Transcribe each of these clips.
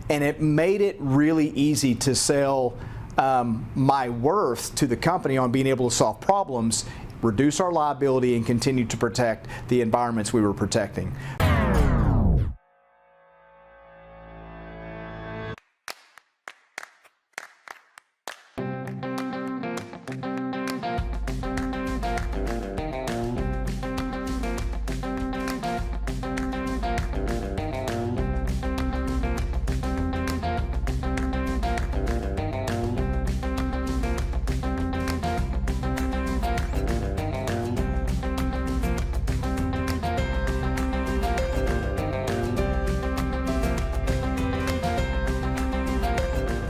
and it made it really easy to sell my worth to the company on being able to solve problems, reduce our liability, and continue to protect the environments we were protecting.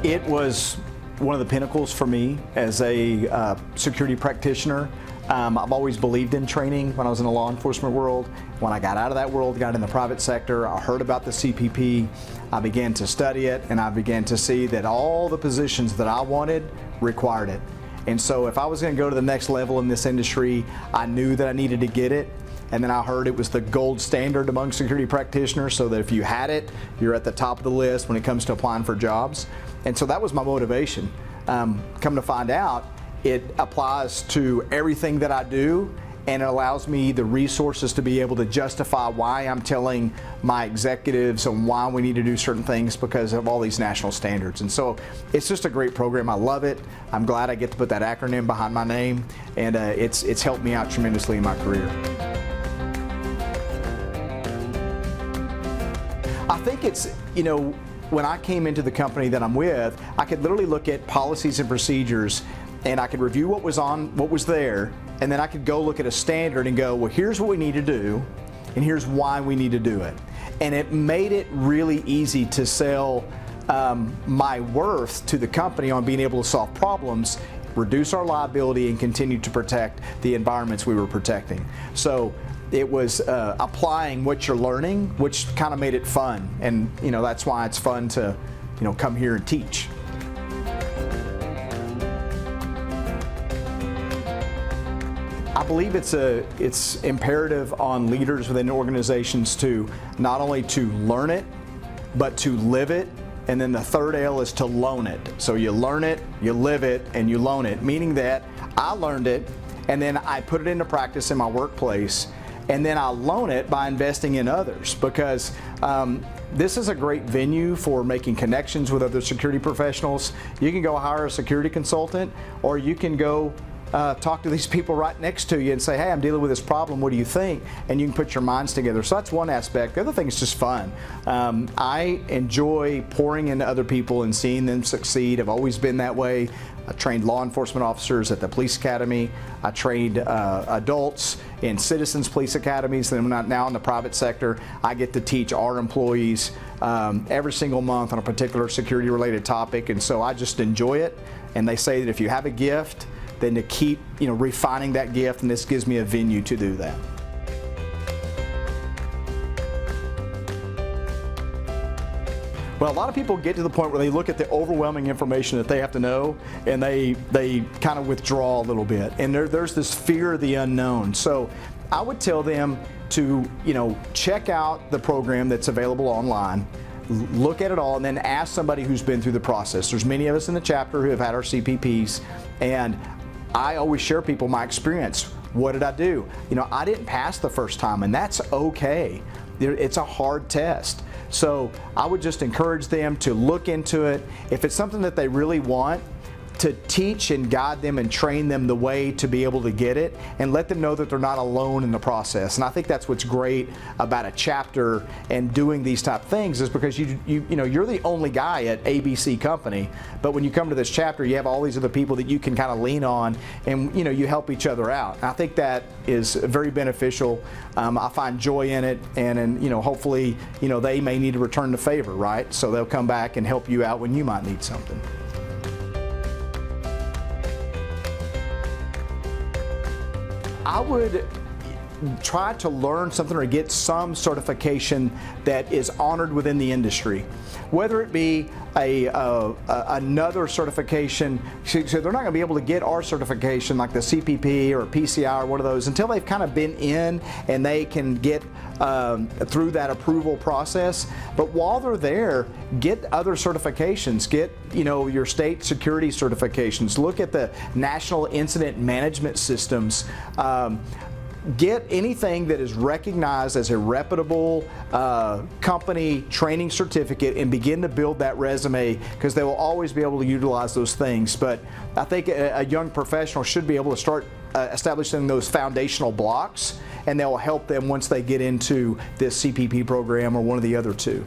It was one of the pinnacles for me as a security practitioner. I've always believed in training when I was in the law enforcement world. When I got out of that world, got in the private sector, I heard about the CPP, I began to study it, and I began to see that all the positions that I wanted required it. And so if I was going to go to the next level in this industry, I knew that I needed to get it. And then I heard it was the gold standard among security practitioners, so that if you had it, you're at the top of the list when it comes to applying for jobs. And so that was my motivation. Come to find out, it applies to everything that I do, and it allows me the resources to be able to justify why I'm telling my executives and why we need to do certain things because of all these national standards. And so it's just a great program. I love it. I'm glad I get to put that acronym behind my name, and it's helped me out tremendously in my career. I think it's, when I came into the company that I'm with, I could literally look at policies and procedures, and I could review what was there, and then I could go look at a standard and go, well, here's what we need to do, and here's why we need to do it. And it made it really easy to sell my worth to the company on being able to solve problems, reduce our liability, and continue to protect the environments we were protecting. So it was applying what you're learning, which kind of made it fun. And that's why it's fun to come here and teach. I believe it's imperative on leaders within organizations to not only to learn it, but to live it. And then the third L is to loan it. So you learn it, you live it, and you loan it, meaning that I learned it, and then I put it into practice in my workplace, and then I loan it by investing in others, because this is a great venue for making connections with other security professionals. You can go hire a security consultant, or you can go talk to these people right next to you and say, hey, I'm dealing with this problem, what do you think? And you can put your minds together. So that's one aspect. The other thing is just fun. I enjoy pouring into other people and seeing them succeed. I've always been that way. I trained law enforcement officers at the police academy. I trained adults in citizens police academies. And now in the private sector, I get to teach our employees every single month on a particular security related topic. And so I just enjoy it. And they say that if you have a gift, then to keep refining that gift, and this gives me a venue to do that. Well, a lot of people get to the point where they look at the overwhelming information that they have to know, and they kind of withdraw a little bit, and there's this fear of the unknown. So I would tell them to check out the program that's available online, look at it all, and then ask somebody who's been through the process. There's many of us in the chapter who have had our CPPs, and I always share people my experience. What did I do? I didn't pass the first time, and that's okay. It's a hard test. So I would just encourage them to look into it. If it's something that they really want, to teach and guide them and train them the way to be able to get it, and let them know that they're not alone in the process. And I think that's what's great about a chapter and doing these type of things, is because you're the only guy at ABC company, but when you come to this chapter, you have all these other people that you can kind of lean on, and you help each other out. And I think that is very beneficial. I find joy in it, and hopefully they may need to return the favor, right? So they'll come back and help you out when you might need something. I would try to learn something or get some certification that is honored within the industry. Whether it be another certification. So they're not going to be able to get our certification like the CPP or PCI or one of those until they've kind of been in and they can get through that approval process. But while they're there, get other certifications. Get your state security certifications. Look at the national incident management systems. Get anything that is recognized as a reputable company training certificate and begin to build that resume, because they will always be able to utilize those things. But I think a young professional should be able to start establishing those foundational blocks, and that will help them once they get into this CPP program or one of the other two.